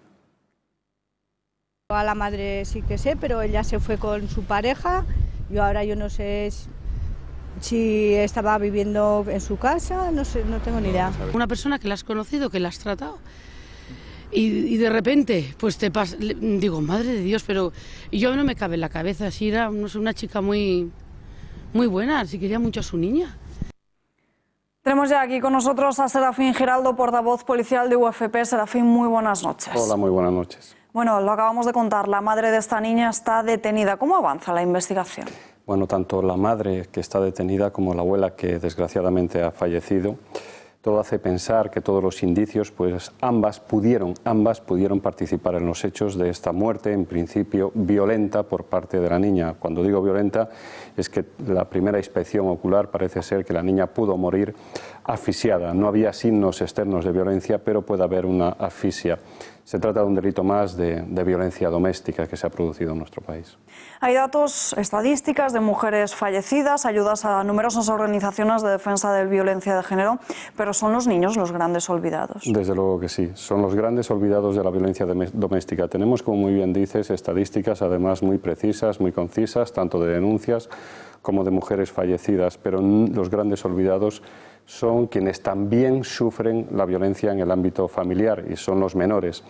A la madre sí que sé, pero ella se fue con su pareja. Yo no sé si estaba viviendo en su casa, no sé, no tengo ni idea. Una persona que la has conocido, que la has tratado y de repente pues te pasa, digo, madre de Dios, pero yo no me cabe en la cabeza, si era una chica muy buena, si quería mucho a su niña. Tenemos ya aquí con nosotros a Serafín Giraldo, portavoz policial de UFP. Serafín, muy buenas noches. Hola, muy buenas noches. Bueno, lo acabamos de contar, la madre de esta niña está detenida. ¿Cómo avanza la investigación? Bueno, tanto la madre que está detenida como la abuela que desgraciadamente ha fallecido, todo hace pensar que todos los indicios, pues ambas pudieron participar en los hechos de esta muerte, en principio violenta por parte de la niña. Cuando digo violenta es que la primera inspección ocular parece ser que la niña pudo morir asfixiada. No había signos externos de violencia, pero puede haber una asfixia. Se trata de un delito más de violencia doméstica que se ha producido en nuestro país. Hay datos, estadísticas de mujeres fallecidas, ayudas a numerosas organizaciones de defensa de violencia de género, pero son los niños los grandes olvidados. Desde luego que sí, son los grandes olvidados de la violencia doméstica. Tenemos, como muy bien dices, estadísticas además muy precisas, muy concisas, tanto de denuncias como de mujeres fallecidas, pero los grandes olvidados son quienes también sufren la violencia en el ámbito familiar y son los menores.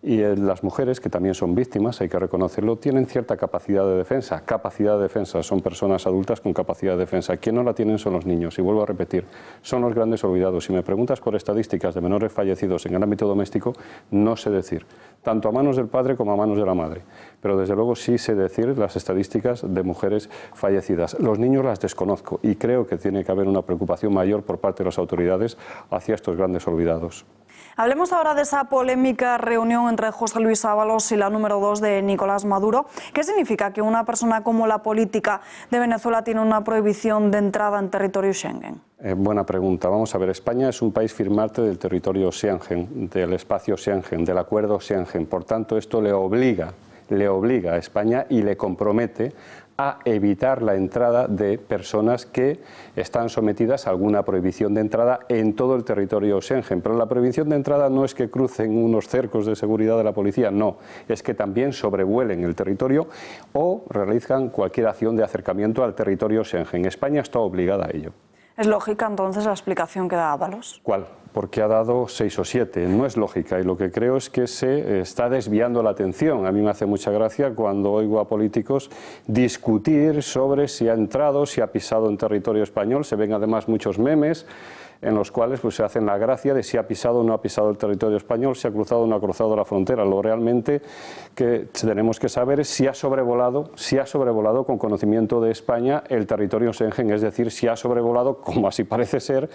Y las mujeres, que también son víctimas, hay que reconocerlo, tienen cierta capacidad de defensa. Son personas adultas con capacidad de defensa. Quien no la tienen son los niños, y vuelvo a repetir, son los grandes olvidados. Si me preguntas por estadísticas de menores fallecidos en el ámbito doméstico, no sé decir, tanto a manos del padre como a manos de la madre. Pero desde luego sí sé decir las estadísticas de mujeres fallecidas. Los niños las desconozco y creo que tiene que haber una preocupación mayor por parte de las autoridades hacia estos grandes olvidados. Hablemos ahora de esa polémica reunión entre José Luis Ábalos y la número 2 de Nicolás Maduro. ¿Qué significa que una persona como la política de Venezuela tiene una prohibición de entrada en territorio Schengen? Buena pregunta. Vamos a ver, España es un país firmante del territorio Schengen, del espacio Schengen, del acuerdo Schengen. Por tanto, esto le obliga a España y le compromete a evitar la entrada de personas que están sometidas a alguna prohibición de entrada en todo el territorio Schengen. Pero la prohibición de entrada no es que crucen unos cercos de seguridad de la policía, no, es que también sobrevuelen el territorio o realizan cualquier acción de acercamiento al territorio Schengen. España está obligada a ello. ¿Es lógica entonces la explicación que da Ábalos? ¿Cuál? Porque ha dado 6 o 7. No es lógica y lo que creo es que se está desviando la atención. A mí me hace mucha gracia cuando oigo a políticos discutir sobre si ha entrado, si ha pisado en territorio español. Se ven además muchos memes en los cuales pues, se hacen la gracia de si ha pisado o no ha pisado el territorio español, si ha cruzado o no ha cruzado la frontera. Lo realmente que tenemos que saber es si ha sobrevolado con conocimiento de España el territorio Schengen, es decir, si ha sobrevolado, como así parece ser,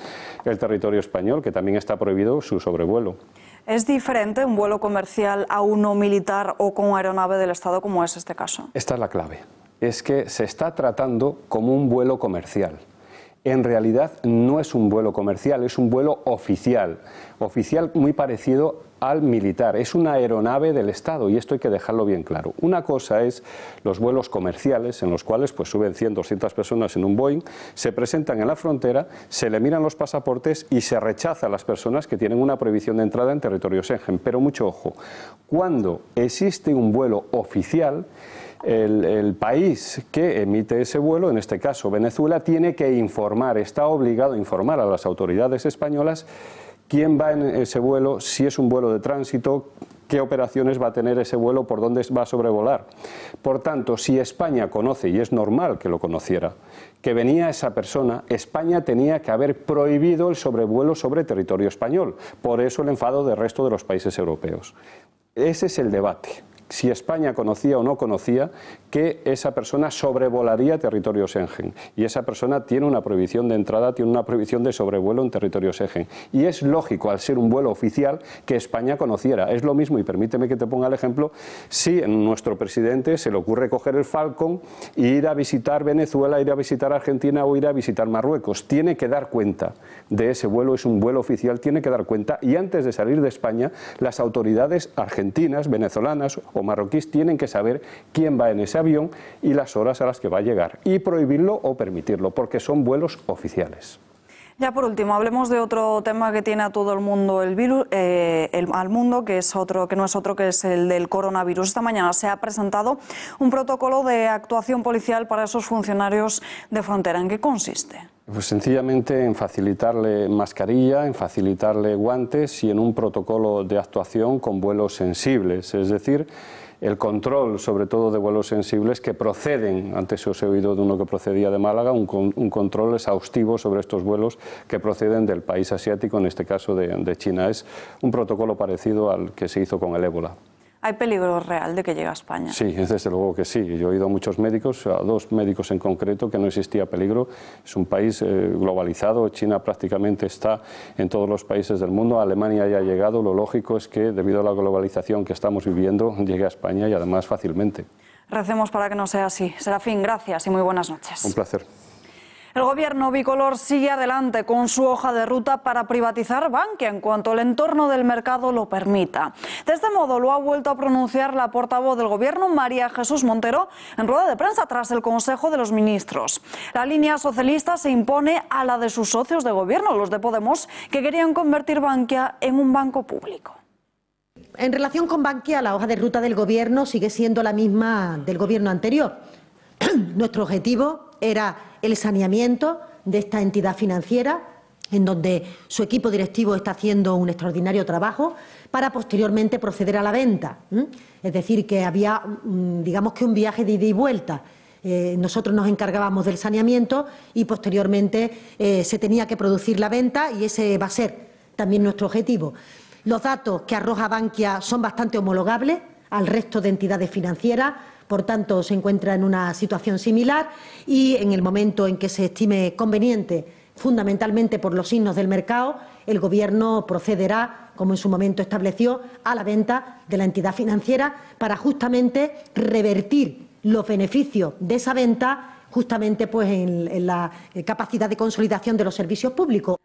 el territorio español, que también está prohibido su sobrevuelo. ¿Es diferente un vuelo comercial a uno militar o con aeronave del Estado, como es este caso? Esta es la clave, es que se está tratando como un vuelo comercial. En realidad no es un vuelo comercial, es un vuelo oficial muy parecido al militar. Es una aeronave del Estado y esto hay que dejarlo bien claro. Una cosa es los vuelos comerciales en los cuales pues, suben 100, 200 personas en un Boeing, se presentan en la frontera, se le miran los pasaportes y se rechaza a las personas que tienen una prohibición de entrada en territorio Schengen. Pero mucho ojo, cuando existe un vuelo oficial, el país que emite ese vuelo, en este caso Venezuela, tiene que informar, está obligado a informar a las autoridades españolas quién va en ese vuelo, si es un vuelo de tránsito, qué operaciones va a tener ese vuelo, por dónde va a sobrevolar. Por tanto, si España conoce, y es normal que lo conociera, que venía esa persona, España tenía que haber prohibido el sobrevuelo sobre territorio español. Por eso el enfado del resto de los países europeos. Ese es el debate. Si España conocía o no conocía que esa persona sobrevolaría territorio Schengen y esa persona tiene una prohibición de entrada, tiene una prohibición de sobrevuelo en territorio Schengen. Y es lógico, al ser un vuelo oficial, que España conociera. Es lo mismo, y permíteme que te ponga el ejemplo, si a nuestro presidente se le ocurre coger el Falcon e ir a visitar Venezuela, ir a visitar Argentina o ir a visitar Marruecos. Tiene que dar cuenta de ese vuelo, es un vuelo oficial, tiene que dar cuenta, y antes de salir de España, las autoridades argentinas, venezolanas o marroquíes tienen que saber quién va en ese avión y las horas a las que va a llegar, y prohibirlo o permitirlo, porque son vuelos oficiales. Ya por último, hablemos de otro tema que tiene a todo el mundo el virus, al mundo, que no es otro que es el del coronavirus. Esta mañana se ha presentado un protocolo de actuación policial para esos funcionarios de frontera. ¿En qué consiste? Pues sencillamente en facilitarle mascarilla, en facilitarle guantes y en un protocolo de actuación con vuelos sensibles, es decir, el control sobre todo de vuelos sensibles que proceden, antes os he oído de uno que procedía de Málaga, un control exhaustivo sobre estos vuelos que proceden del país asiático, en este caso de China. Es un protocolo parecido al que se hizo con el ébola. ¿Hay peligro real de que llegue a España? Sí, desde luego que sí. Yo he oído a muchos médicos, a 2 médicos en concreto, que no existía peligro. Es un país globalizado, China prácticamente está en todos los países del mundo, Alemania ya ha llegado, lo lógico es que debido a la globalización que estamos viviendo llegue a España y además fácilmente. Recemos para que no sea así. Serafín, gracias y muy buenas noches. Un placer. El gobierno bicolor sigue adelante con su hoja de ruta para privatizar Bankia en cuanto el entorno del mercado lo permita. De este modo lo ha vuelto a pronunciar la portavoz del gobierno, María Jesús Montero, en rueda de prensa tras el Consejo de los Ministros. La línea socialista se impone a la de sus socios de gobierno, los de Podemos, que querían convertir Bankia en un banco público. En relación con Bankia, la hoja de ruta del gobierno sigue siendo la misma del gobierno anterior. Nuestro objetivo era el saneamiento de esta entidad financiera, en donde su equipo directivo está haciendo un extraordinario trabajo para posteriormente proceder a la venta. Es decir, que había, digamos que un viaje de ida y vuelta. Nosotros nos encargábamos del saneamiento y posteriormente se tenía que producir la venta, y ese va a ser también nuestro objetivo. Los datos que arroja Bankia son bastante homologables al resto de entidades financieras. Por tanto, se encuentra en una situación similar y en el momento en que se estime conveniente, fundamentalmente por los signos del mercado, el Gobierno procederá, como en su momento estableció, a la venta de la entidad financiera para justamente revertir los beneficios de esa venta justamente pues, en la capacidad de consolidación de los servicios públicos.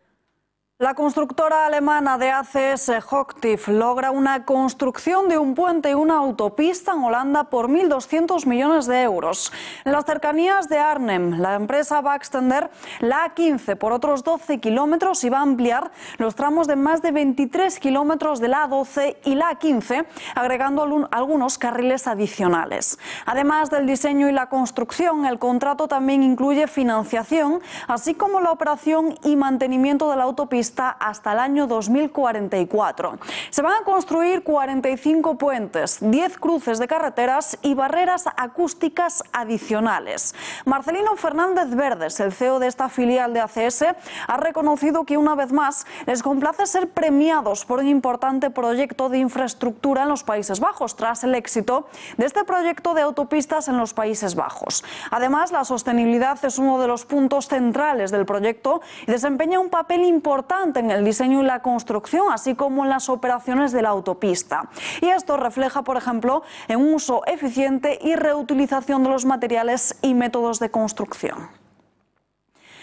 La constructora alemana de ACS Hochtief logra una construcción de un puente y una autopista en Holanda por 1.200 millones de euros. En las cercanías de Arnhem, la empresa va a extender la A15 por otros 12 kilómetros y va a ampliar los tramos de más de 23 kilómetros de la A12 y la A15, agregando algunos carriles adicionales. Además del diseño y la construcción, el contrato también incluye financiación, así como la operación y mantenimiento de la autopista hasta el año 2044. Se van a construir 45 puentes, 10 cruces de carreteras y barreras acústicas adicionales. Marcelino Fernández Verdes, el CEO de esta filial de ACS, ha reconocido que una vez más les complace ser premiados por un importante proyecto de infraestructura en los Países Bajos, tras el éxito de este proyecto de autopistas en los Países Bajos. Además, la sostenibilidad es uno de los puntos centrales del proyecto y desempeña un papel importante en el diseño y la construcción, así como en las operaciones de la autopista. Y esto refleja, por ejemplo, en un uso eficiente y reutilización de los materiales y métodos de construcción.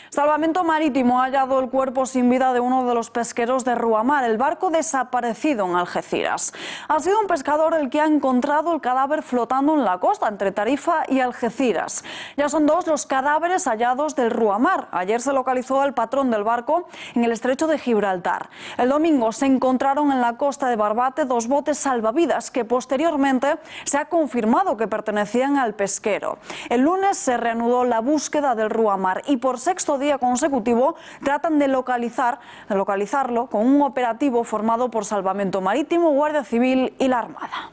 Salvamento Marítimo ha hallado el cuerpo sin vida de uno de los pesqueros de Ruamar, el barco desaparecido en Algeciras. Ha sido un pescador el que ha encontrado el cadáver flotando en la costa entre Tarifa y Algeciras. Ya son 2 los cadáveres hallados del Ruamar. Ayer se localizó el patrón del barco en el estrecho de Gibraltar. El domingo se encontraron en la costa de Barbate 2 botes salvavidas que posteriormente se ha confirmado que pertenecían al pesquero. El lunes se reanudó la búsqueda del Ruamar y por 6º día consecutivo tratan de localizarlo con un operativo formado por Salvamento Marítimo, Guardia Civil y la Armada.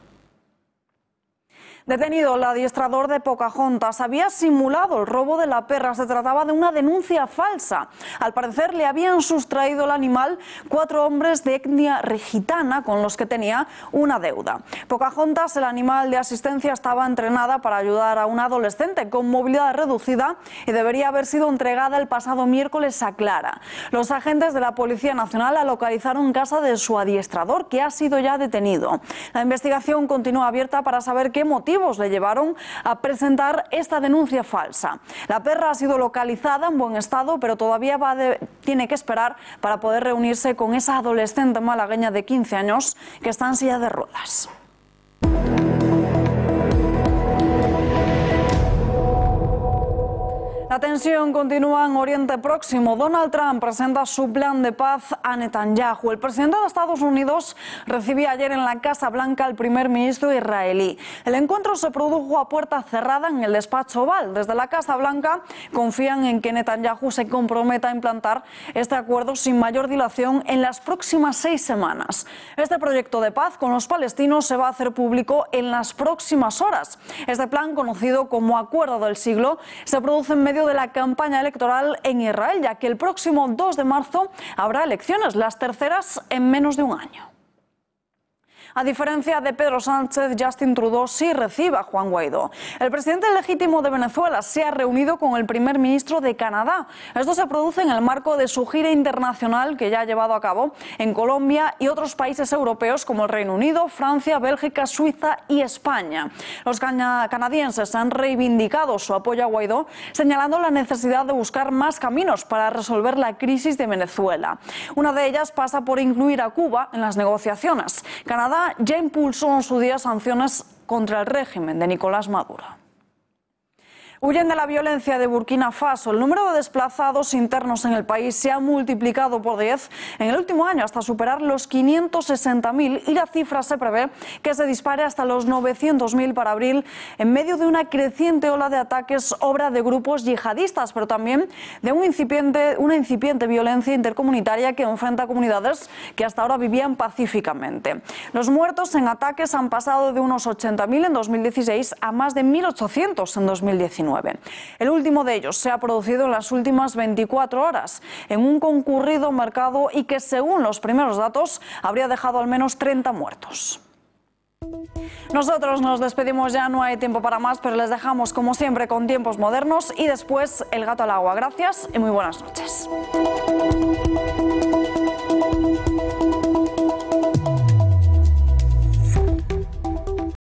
Detenido el adiestrador de Pocahontas, había simulado el robo de la perra. Se trataba de una denuncia falsa. Al parecer le habían sustraído el animal 4 hombres de etnia gitana con los que tenía una deuda. Pocahontas, el animal de asistencia, estaba entrenada para ayudar a una adolescente con movilidad reducida y debería haber sido entregada el pasado miércoles a Clara. Los agentes de la Policía Nacional la localizaron en casa de su adiestrador, que ha sido ya detenido. La investigación continúa abierta para saber qué motivos le llevaron a presentar esta denuncia falsa. La perra ha sido localizada en buen estado, pero todavía tiene que esperar para poder reunirse con esa adolescente malagueña de 15 años que está en silla de ruedas. La tensión continúa en Oriente Próximo. Donald Trump presenta su plan de paz a Netanyahu. El presidente de Estados Unidos recibió ayer en la Casa Blanca al primer ministro israelí. El encuentro se produjo a puerta cerrada en el despacho Oval. Desde la Casa Blanca confían en que Netanyahu se comprometa a implantar este acuerdo sin mayor dilación en las próximas 6 semanas. Este proyecto de paz con los palestinos se va a hacer público en las próximas horas. Este plan, conocido como Acuerdo del Siglo, se produce en medio de la campaña electoral en Israel, ya que el próximo 2 de marzo habrá elecciones, las terceras en menos de un año. A diferencia de Pedro Sánchez, Justin Trudeau sí recibe a Juan Guaidó. El presidente legítimo de Venezuela se ha reunido con el primer ministro de Canadá. Esto se produce en el marco de su gira internacional que ya ha llevado a cabo en Colombia y otros países europeos como el Reino Unido, Francia, Bélgica, Suiza y España. Los canadienses han reivindicado su apoyo a Guaidó, señalando la necesidad de buscar más caminos para resolver la crisis de Venezuela. Una de ellas pasa por incluir a Cuba en las negociaciones. Canadá ya impulsó en su día sanciones contra el régimen de Nicolás Maduro. Huyen de la violencia de Burkina Faso. El número de desplazados internos en el país se ha multiplicado por 10 en el último año hasta superar los 560.000 y la cifra se prevé que se dispare hasta los 900.000 para abril en medio de una creciente ola de ataques obra de grupos yihadistas, pero también de una incipiente violencia intercomunitaria que enfrenta a comunidades que hasta ahora vivían pacíficamente. Los muertos en ataques han pasado de unos 80.000 en 2016 a más de 1.800 en 2019. El último de ellos se ha producido en las últimas 24 horas en un concurrido mercado y que, según los primeros datos, habría dejado al menos 30 muertos. Nosotros nos despedimos ya, no hay tiempo para más, pero les dejamos como siempre con Tiempos Modernos y después El Gato al Agua. Gracias y muy buenas noches.